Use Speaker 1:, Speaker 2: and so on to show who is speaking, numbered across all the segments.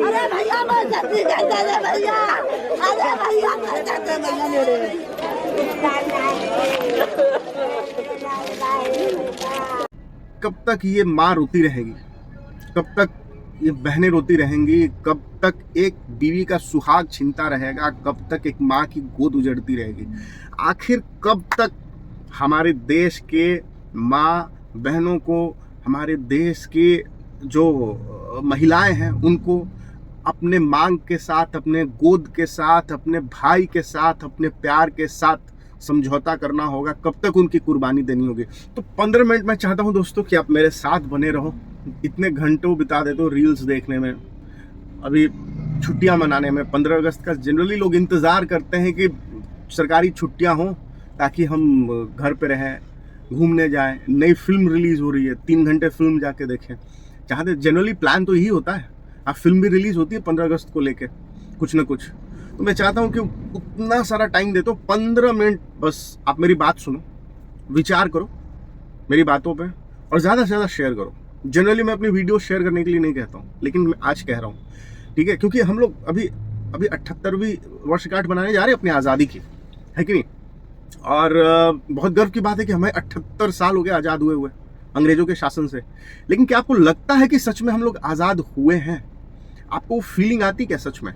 Speaker 1: अरे भैया मैं जल्दी कहते थे भैया, अरे भैया मैं कहते
Speaker 2: कब तक ये माँ रोती रहेगी, कब तक ये बहनें रोती रहेंगी, कब तक एक बीवी का सुहाग छिनता रहेगा, कब तक एक माँ की गोद उजड़ती रहेगी, आखिर कब तक हमारे देश के माँ बहनों को, हमारे देश के जो महिलाएं हैं उनको अपने मांग के साथ, अपने गोद के साथ, अपने भाई के साथ, अपने प्यार के साथ समझौता करना होगा, कब तक उनकी कुर्बानी देनी होगी। तो 15 मिनट मैं चाहता हूं दोस्तों कि आप मेरे साथ बने रहो। इतने घंटों बिता देते हो रील्स देखने में, अभी छुट्टियां मनाने में। 15 अगस्त का जनरली लोग इंतज़ार करते हैं कि सरकारी छुट्टियां हों ताकि हम घर पे रहें, घूमने जाएं। नई फिल्म रिलीज़ हो रही है, 3 घंटे फिल्म जाके देखें। चाहते जनरली प्लान तो यही होता है। अब फिल्म भी रिलीज़ होती है 15 अगस्त को लेके कुछ ना कुछ। तो मैं चाहता हूँ कि उतना सारा टाइम दे दो, 15 मिनट बस आप मेरी बात सुनो, विचार करो मेरी बातों पे और ज़्यादा से ज़्यादा शेयर करो। जनरली मैं अपनी वीडियो शेयर करने के लिए नहीं कहता हूँ, लेकिन मैं आज कह रहा हूँ, ठीक है? क्योंकि हम लोग अभी 78वीं वर्षगांठ मनाने जा रहे हैं अपनी आज़ादी की, है कि नहीं? और बहुत गर्व की बात है कि हमें 78 साल हो गए आज़ाद हुए अंग्रेज़ों के शासन से। लेकिन क्या आपको लगता है कि सच में हम लोग आज़ाद हुए हैं? आपको फीलिंग आती क्या सच में?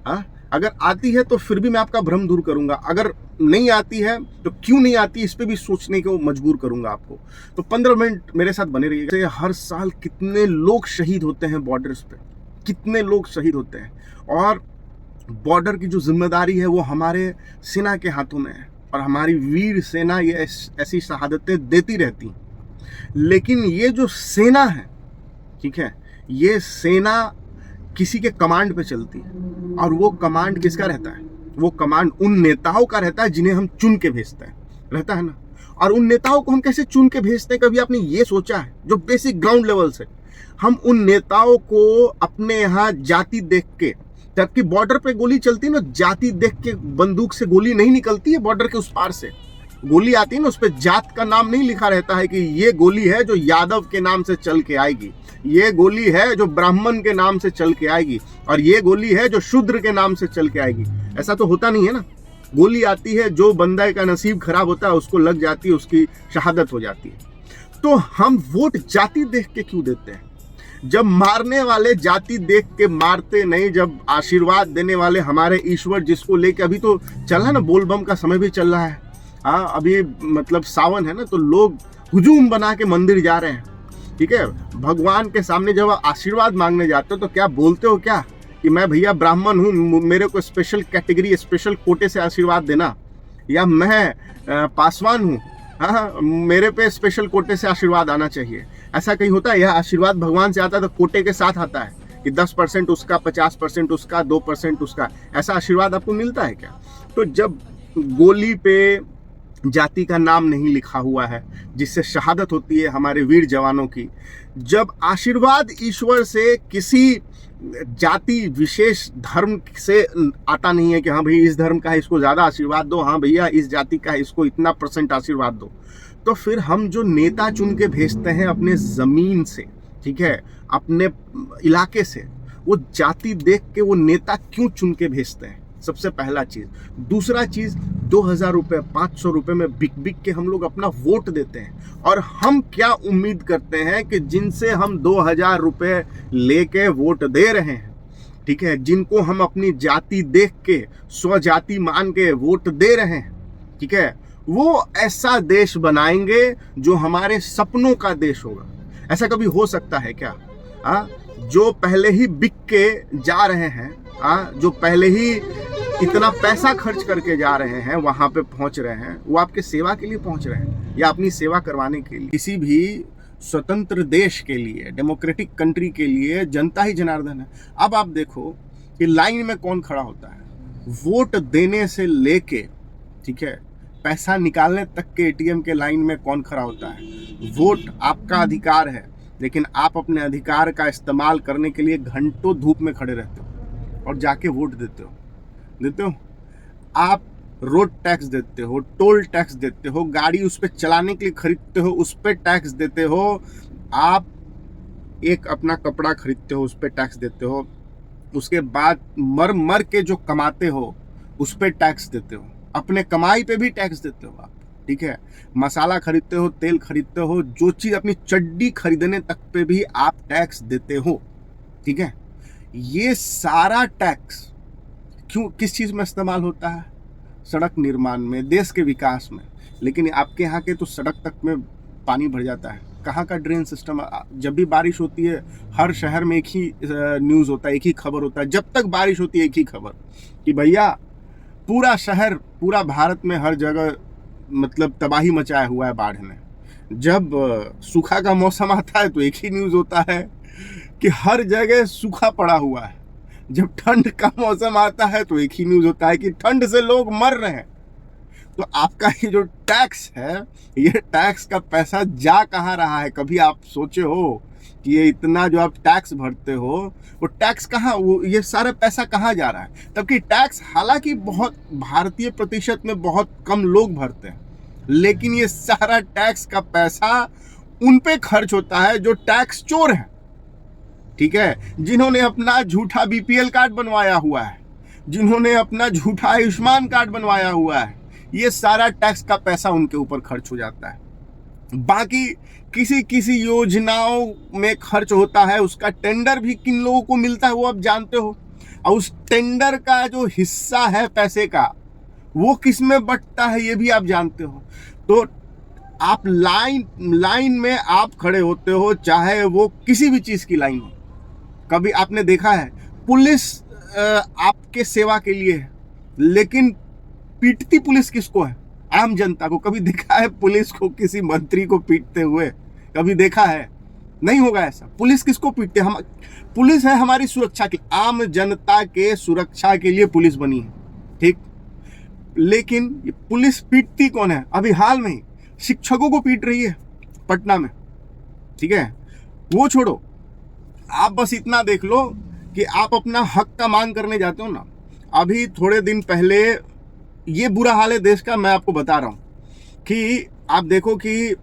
Speaker 2: हाँ, अगर आती है तो फिर भी मैं आपका भ्रम दूर करूंगा, अगर नहीं आती है तो क्यों नहीं आती इस पे भी सोचने को मजबूर करूंगा आपको। तो 15 मिनट मेरे साथ बने रहिएगा। हर साल कितने लोग शहीद होते हैं बॉर्डर्स पे, कितने लोग शहीद होते हैं, और बॉर्डर की जो जिम्मेदारी है वो हमारे सेना के हाथों में है, और हमारी वीर सेना ये ऐसी शहादतें देती रहती हैं। लेकिन ये जो सेना है, ठीक है, ये सेना किसी के कमांड पे चलती है, और वो कमांड किसका रहता है? वो कमांड उन नेताओं का रहता है जिन्हें हम चुन के भेजते हैं, रहता है ना? और उन नेताओं को हम कैसे चुन के भेजते हैं, कभी आपने ये सोचा है? जो बेसिक ग्राउंड लेवल से हम उन नेताओं को अपने यहाँ जाति देख के, जबकि बॉर्डर पे गोली चलती है ना, जाति देख के बंदूक से गोली नहीं निकलती है। बॉर्डर के उस पार से गोली आती है ना, उस पर जात का नाम नहीं लिखा रहता है कि ये गोली है जो यादव के नाम से चल के आएगी, ये गोली है जो ब्राह्मण के नाम से चल के आएगी, और ये गोली है जो शूद्र के नाम से चल के आएगी। ऐसा तो होता नहीं है ना। गोली आती है, जो बंदा का नसीब खराब होता है उसको लग जाती है, उसकी शहादत हो जाती है। तो हम वोट जाति देख के क्यों देते हैं? जब मारने वाले जाति देख के मारते नहीं, जब आशीर्वाद देने वाले हमारे ईश्वर, जिसको लेके अभी तो चल रहा है ना, बोलबम का समय भी चल रहा है। हाँ, अभी मतलब सावन है ना, तो लोग हुजूम बना के मंदिर जा रहे हैं, ठीक है? भगवान के सामने जब आशीर्वाद मांगने जाते हो तो क्या बोलते हो क्या कि मैं भैया ब्राह्मण हूँ, मेरे को स्पेशल कैटेगरी, स्पेशल कोटे से आशीर्वाद देना, या मैं पासवान हूँ, हाँ, मेरे पे स्पेशल कोटे से आशीर्वाद आना चाहिए? ऐसा कहीं होता है? यह आशीर्वाद भगवान से आता है तो कोटे के साथ आता है कि 10% उसका, 50% उसका, 2% उसका, ऐसा आशीर्वाद आपको मिलता है क्या? तो जब गोली पे जाति का नाम नहीं लिखा हुआ है, जिससे शहादत होती है हमारे वीर जवानों की, जब आशीर्वाद ईश्वर से किसी जाति विशेष धर्म से आता नहीं है कि हाँ भाई इस धर्म का है इसको ज़्यादा आशीर्वाद दो, हाँ भैया इस जाति का है इसको इतना % आशीर्वाद दो, तो फिर हम जो नेता चुन के भेजते हैं अपने ज़मीन से, ठीक है, अपने इलाके से, वो जाति देख के वो नेता क्यों चुन के भेजते हैं? सबसे पहला चीज़। दूसरा चीज़, 2000 रुपये, 500 रुपये में बिक बिक के हम लोग अपना वोट देते हैं, और हम क्या उम्मीद करते हैं कि जिनसे हम 2000 रुपये लेके वोट दे रहे हैं, ठीक है, जिनको हम अपनी जाति देख के, स्वजाति मान के वोट दे रहे हैं, ठीक है, वो ऐसा देश बनाएंगे जो हमारे सपनों का देश होगा। ऐसा कभी हो सकता है क्या? जो पहले ही बिक के जा रहे हैं, जो पहले ही इतना पैसा खर्च करके जा रहे हैं, वहां पे पहुंच रहे हैं, वो आपके सेवा के लिए पहुंच रहे हैं या अपनी सेवा करवाने के लिए? किसी भी स्वतंत्र देश के लिए, डेमोक्रेटिक कंट्री के लिए जनता ही जनार्दन है। अब आप देखो कि लाइन में कौन खड़ा होता है, वोट देने से लेके, ठीक है, पैसा निकालने तक के एटीएम के लाइन में कौन खड़ा होता है। वोट आपका अधिकार है, लेकिन आप अपने अधिकार का इस्तेमाल करने के लिए घंटों धूप में खड़े रहते हो और जाके वोट देते हो। आप रोड टैक्स देते हो, टोल टैक्स देते हो, गाड़ी उस पर चलाने के लिए खरीदते हो, उस पर टैक्स देते हो, आप एक अपना कपड़ा खरीदते हो उस पर टैक्स देते हो, उसके बाद मर मर के जो कमाते हो उस पर टैक्स देते हो, अपने कमाई पे भी टैक्स देते हो आप, ठीक है। मसाला खरीदते हो, तेल खरीदते हो, जो चीज़ अपनी चड्डी खरीदने तक पे भी आप टैक्स देते हो, ठीक है। ये सारा टैक्स क्यों किस चीज़ में इस्तेमाल होता है? सड़क निर्माण में, देश के विकास में। लेकिन आपके यहाँ के तो सड़क तक में पानी भर जाता है। कहाँ का ड्रेन सिस्टम? जब भी बारिश होती है हर शहर में एक ही न्यूज़ होता है, एक ही खबर होता है, जब तक बारिश होती है एक ही खबर कि भैया पूरा शहर, पूरा भारत में हर जगह मतलब तबाही मचाया हुआ है बाढ़ ने। जब सूखा का मौसम आता है तो एक ही न्यूज़ होता है कि हर जगह सूखा पड़ा हुआ है। जब ठंड का मौसम आता है तो एक ही न्यूज़ होता है कि ठंड से लोग मर रहे हैं। तो आपका ये जो टैक्स है, ये टैक्स का पैसा जा कहाँ रहा है? कभी आप सोचे हो कि ये इतना जो आप टैक्स भरते हो वो टैक्स कहाँ, वो ये सारा पैसा कहाँ जा रहा है? तबकि टैक्स हालांकि बहुत भारतीय प्रतिशत में बहुत कम लोग भरते हैं, लेकिन ये सारा टैक्स का पैसा उन पे खर्च होता है जो टैक्स चोर है, ठीक है। जिन्होंने अपना झूठा बीपीएल कार्ड बनवाया हुआ है, जिन्होंने अपना झूठा आयुष्मान कार्ड बनवाया हुआ है, ये सारा टैक्स का पैसा उनके ऊपर खर्च हो जाता है। बाकी किसी किसी योजनाओं में खर्च होता है, उसका टेंडर भी किन लोगों को मिलता है वो आप जानते हो, और उस टेंडर का जो हिस्सा है पैसे का वो किस में बंटता है ये भी आप जानते हो। तो आप लाइन में आप खड़े होते हो, चाहे वो किसी भी चीज़ की लाइन हो। कभी आपने देखा है पुलिस आपके सेवा के लिए है, लेकिन पीटती पुलिस किसको है? आम जनता को। कभी देखा है पुलिस को किसी मंत्री को पीटते हुए? कभी देखा है? नहीं होगा ऐसा। पुलिस किसको पीटते? हम पुलिस है हमारी सुरक्षा की, आम जनता के सुरक्षा के लिए पुलिस बनी है, ठीक। लेकिन ये पुलिस पीटती कौन है? अभी हाल में ही शिक्षकों को पीट रही है पटना में, ठीक है। वो छोड़ो, आप बस इतना देख लो कि आप अपना हक का मांग करने जाते हो ना, अभी थोड़े दिन पहले ये बुरा हाल है देश का, मैं आपको बता रहा हूँ कि आप देखो कि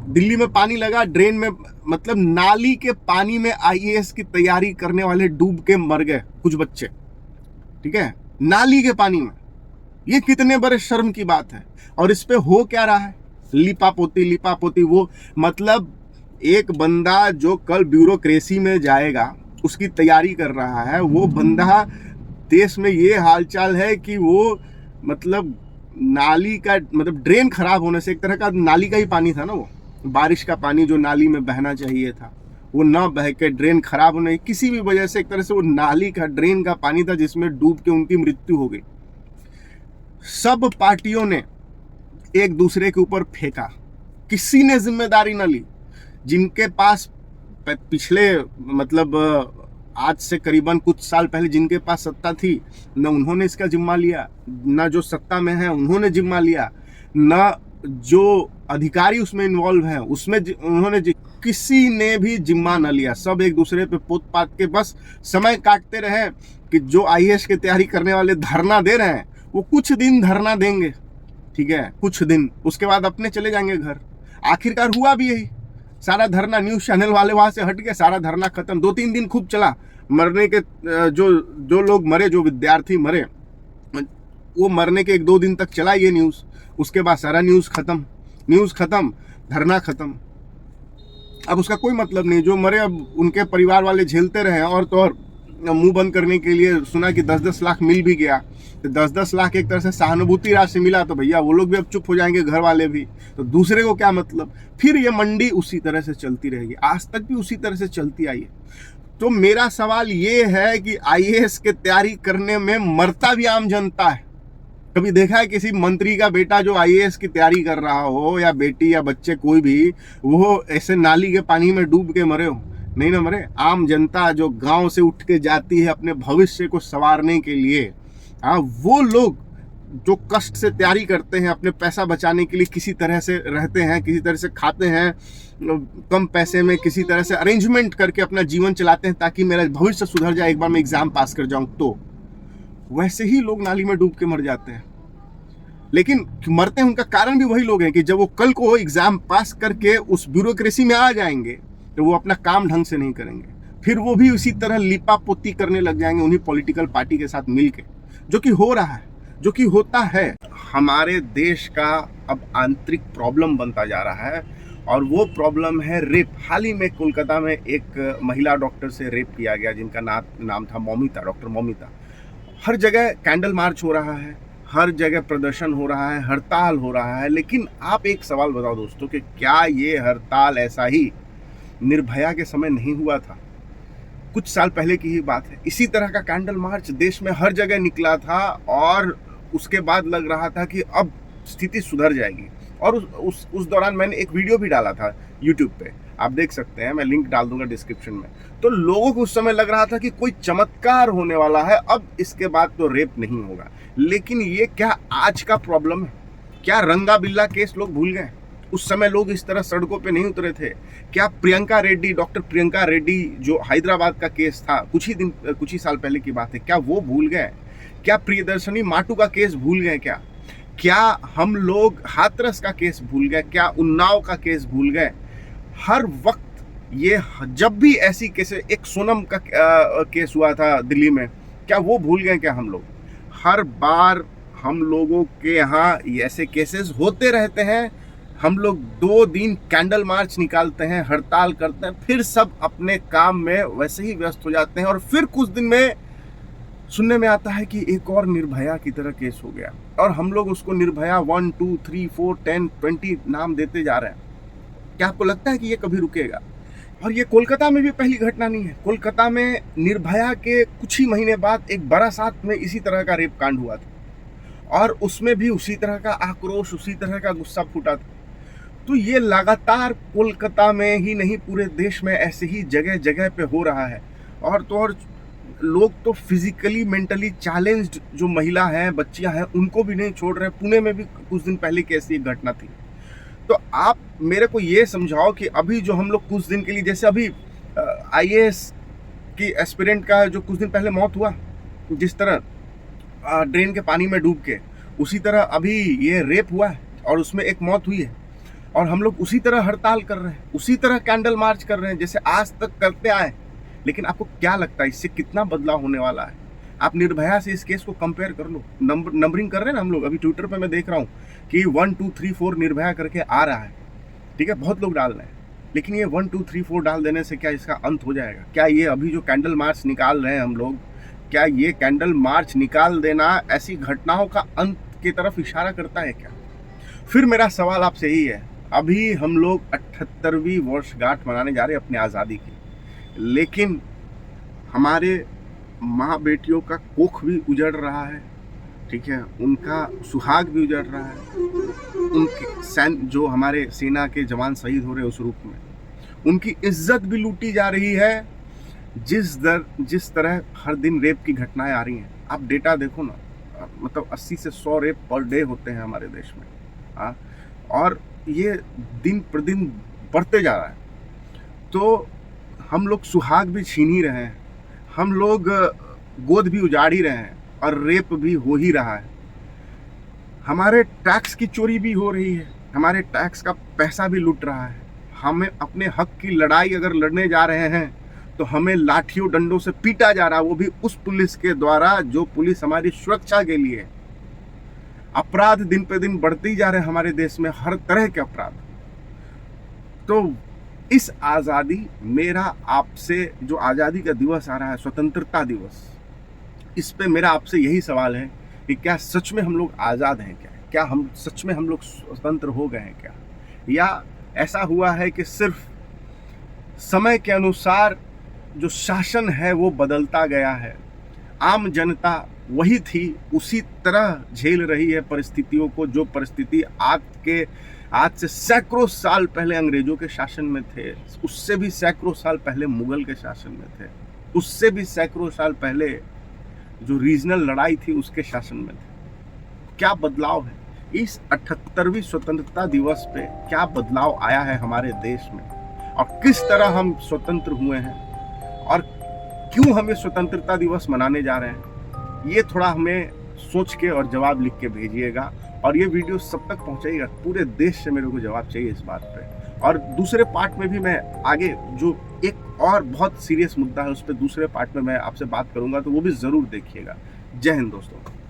Speaker 2: दिल्ली में पानी लगा, ड्रेन में, मतलब नाली के पानी में आईएएस की तैयारी करने वाले डूब के मर गए कुछ बच्चे, ठीक है, नाली के पानी में। ये कितने बड़े शर्म की बात है। और इस पे हो क्या रहा है? लिपापोती। वो मतलब एक बंदा जो कल ब्यूरोक्रेसी में जाएगा उसकी तैयारी कर रहा है, वो बंदा, देश में ये हालचाल है कि वो मतलब नाली का, मतलब ड्रेन खराब होने से, एक तरह का नाली का ही पानी था ना वो, बारिश का पानी जो नाली में बहना चाहिए था वो ना बह के ड्रेन खराब होने किसी भी वजह से, एक तरह से वो नाली का, ड्रेन का पानी था जिसमें डूब के उनकी मृत्यु हो गई। सब पार्टियों ने एक दूसरे के ऊपर फेंका, किसी ने जिम्मेदारी न ली। जिनके पास पिछले मतलब आज से करीबन कुछ साल पहले जिनके पास सत्ता थी, न उन्होंने इसका जिम्मा लिया, न जो सत्ता में है उन्होंने जिम्मा लिया, न जो अधिकारी उसमें इन्वॉल्व हैं उसमें उन्होंने किसी ने भी जिम्मा न लिया। सब एक दूसरे पे पोत पात के बस समय काटते रहे कि जो आईएएस की तैयारी करने वाले धरना दे रहे हैं वो कुछ दिन धरना देंगे, ठीक है, कुछ दिन, उसके बाद अपने चले जाएंगे घर। आखिरकार हुआ भी यही, सारा धरना, न्यूज़ चैनल वाले वहाँ से हट गए, सारा धरना खत्म। 2-3 दिन खूब चला, मरने के जो लोग मरे, जो विद्यार्थी मरे, वो मरने के 1-2 दिन तक चला ये न्यूज़। उसके बाद सारा न्यूज़ खत्म, धरना खत्म। अब उसका कोई मतलब नहीं, जो मरे अब उनके परिवार वाले झेलते रहे। और तो और मुंह बंद करने के लिए सुना कि 10-10 लाख मिल भी गया, तो 10-10 लाख एक तरह से सहानुभूति राशि मिला, तो भैया वो लोग भी अब चुप हो जाएंगे, घर वाले भी, तो दूसरे को क्या मतलब। फिर ये मंडी उसी तरह से चलती रहेगी, आज तक भी उसी तरह से चलती आई है। तो मेरा सवाल ये है कि आईएएस की तैयारी करने में मरता भी आम जनता है। कभी देखा है किसी मंत्री का बेटा जो आईएएस की तैयारी कर रहा हो, या बेटी या बच्चे कोई भी, वो ऐसे नाली के पानी में डूब के मरे हो? नहीं ना मरे। आम जनता जो गांव से उठ के जाती है अपने भविष्य को संवारने के लिए, हाँ, वो लोग जो कष्ट से तैयारी करते हैं, अपने पैसा बचाने के लिए किसी तरह से रहते हैं, किसी तरह से खाते हैं, कम पैसे में किसी तरह से अरेंजमेंट करके अपना जीवन चलाते हैं ताकि मेरा भविष्य सुधर जाए, एक बार मैं एग्जाम पास कर जाऊं, तो वैसे ही लोग नाली में डूब के मर जाते हैं। लेकिन मरते हैं उनका कारण भी वही लोग हैं कि जब वो कल को एग्जाम पास करके उस ब्यूरोक्रेसी में आ जाएंगे तो वो अपना काम ढंग से नहीं करेंगे, फिर वो भी उसी तरह लिपा पोती करने लग जाएंगे उन्हीं पॉलिटिकल पार्टी के साथ मिलके, जो कि हो रहा है, जो कि होता है। हमारे देश का अब आंतरिक प्रॉब्लम बनता जा रहा है और वो प्रॉब्लम है रेप। हाल ही में कोलकाता में एक महिला डॉक्टर से रेप किया गया जिनका नाम था मौमिता, डॉक्टर मौमिता। हर जगह कैंडल मार्च हो रहा है, हर जगह प्रदर्शन हो रहा है, हड़ताल हो रहा है, लेकिन आप एक सवाल बताओ दोस्तों कि क्या ये हड़ताल ऐसा ही निर्भया के समय नहीं हुआ था? कुछ साल पहले की ही बात है। इसी तरह का कैंडल मार्च देश में हर जगह निकला था और उसके बाद लग रहा था कि अब स्थिति सुधर जाएगी। और उस दौरान मैंने एक वीडियो भी डाला था यूट्यूब पे, आप देख सकते हैं, मैं लिंक डाल दूंगा डिस्क्रिप्शन में। तो लोगों को उस समय लग रहा था कि कोई चमत्कार होने वाला है, अब इसके बाद तो रेप नहीं होगा। लेकिन ये क्या आज का प्रॉब्लम है? क्या रंगा बिल्ला केस लोग भूल गए? उस समय लोग इस तरह सड़कों पे नहीं उतरे थे। क्या प्रियंका रेड्डी, डॉक्टर प्रियंका रेड्डी जो हैदराबाद का केस था, कुछ ही साल पहले की बात है, क्या वो भूल गए? क्या प्रियदर्शनी माटू का केस भूल गए? क्या हम लोग हाथरस का केस भूल गए? क्या उन्नाव का केस भूल गए? हर वक्त ये जब भी ऐसी केस, एक सोनम का केस हुआ था दिल्ली में, क्या वो भूल गए? क्या हम लोग हर बार हम लोगों के यहाँ ऐसे केसेस होते रहते हैं। हम लोग 2 दिन कैंडल मार्च निकालते हैं, हड़ताल करते हैं, फिर सब अपने काम में वैसे ही व्यस्त हो जाते हैं और फिर कुछ दिन में सुनने में आता है कि एक और निर्भया की तरह केस हो गया और हम लोग उसको निर्भया 1, 2, 3, 4, 10, 20 नाम देते जा रहे हैं। क्या आपको लगता है कि ये कभी रुकेगा? और ये कोलकाता में भी पहली घटना नहीं है। कोलकाता में निर्भया के कुछ ही महीने बाद एक बारासात में इसी तरह का रेप कांड हुआ था और उसमें भी उसी तरह का आक्रोश, उसी तरह का गुस्सा फूटा था। तो ये लगातार कोलकाता में ही नहीं पूरे देश में ऐसे ही जगह जगह पे हो रहा है। और लोग तो फिजिकली मेंटली चैलेंज्ड जो महिला हैं, बच्चियां हैं, उनको भी नहीं छोड़ रहे। पुणे में भी कुछ दिन पहले की ऐसी एक घटना थी। तो आप मेरे को ये समझाओ कि अभी जो हम लोग कुछ दिन के लिए, जैसे अभी IAS की एस्पिरेंट का जो कुछ दिन पहले मौत हुआ, जिस तरह ड्रेन के पानी में डूब के, उसी तरह अभी ये रेप हुआ है और उसमें एक मौत हुई है और हम लोग उसी तरह हड़ताल कर रहे हैं, उसी तरह कैंडल मार्च कर रहे हैं जैसे आज तक करते आए। लेकिन आपको क्या लगता है इससे कितना बदलाव होने वाला है? आप निर्भया से इस केस को कंपेयर कर लो। नंबरिंग कर रहे हैं ना हम लोग, अभी ट्विटर पे मैं देख रहा हूँ कि 1, 2, 3, 4 निर्भया करके आ रहा है। ठीक है, बहुत लोग डाल रहे हैं, लेकिन ये 1, 2, 3, 4 डाल देने से क्या इसका अंत हो जाएगा? क्या ये अभी जो कैंडल मार्च निकाल रहे हैं हम लोग, क्या ये कैंडल मार्च निकाल देना ऐसी घटनाओं का अंत की तरफ इशारा करता है क्या? फिर मेरा सवाल आपसे यही है, अभी हम लोग 78वीं वर्षगांठ मनाने जा रहे हैं अपनी आज़ादी की, लेकिन हमारे माँ बेटियों का कोख भी उजड़ रहा है। ठीक है, उनका सुहाग भी उजड़ रहा है। उनके जो हमारे सेना के जवान शहीद हो रहे हैं उस रूप में, उनकी इज्जत भी लूटी जा रही है। जिस तरह हर दिन रेप की घटनाएं आ रही हैं, आप डेटा देखो ना, मतलब 80 से 100 रेप पर डे होते हैं हमारे देश में। हाँ, और ये दिन प्रतिदिन बढ़ते जा रहा है। तो हम लोग सुहाग भी छीन ही रहे हैं, हम लोग गोद भी उजाड़ ही रहे हैं और रेप भी हो ही रहा है। हमारे टैक्स की चोरी भी हो रही है, हमारे टैक्स का पैसा भी लूट रहा है। हमें अपने हक की लड़ाई अगर लड़ने जा रहे हैं तो हमें लाठियों डंडों से पीटा जा रहा है, वो भी उस पुलिस के द्वारा जो पुलिस हमारी सुरक्षा के लिए है। अपराध दिन पे दिन बढ़ते ही जा रहे हैं हमारे देश में, हर तरह के अपराध। तो इस आज़ादी, मेरा आपसे जो आज़ादी का दिवस आ रहा है, स्वतंत्रता दिवस, इस पे मेरा आपसे यही सवाल है कि क्या सच में हम लोग आज़ाद हैं? क्या हम सच में हम लोग स्वतंत्र हो गए हैं क्या? या ऐसा हुआ है कि सिर्फ समय के अनुसार जो शासन है वो बदलता गया है, आम जनता वही थी, उसी तरह झेल रही है परिस्थितियों को, जो परिस्थिति आज से सैकड़ों साल पहले अंग्रेजों के शासन में थे, उससे भी सैकड़ों साल पहले मुगल के शासन में थे, उससे भी सैकड़ों साल पहले जो रीजनल लड़ाई थी उसके शासन में थे। क्या बदलाव है? इस 78वीं स्वतंत्रता दिवस पे क्या बदलाव आया है हमारे देश में और किस तरह हम स्वतंत्र हुए हैं और क्यों हम ये स्वतंत्रता दिवस मनाने जा रहे हैं? ये थोड़ा हमें सोच के और जवाब लिख के भेजिएगा और ये वीडियो सब तक पहुंचाइएगा। पूरे देश से मेरे को जवाब चाहिए इस बात पे। और दूसरे पार्ट में भी मैं आगे जो एक और बहुत सीरियस मुद्दा है उस पर दूसरे पार्ट में मैं आपसे बात करूंगा, तो वो भी ज़रूर देखिएगा। जय हिंद दोस्तों।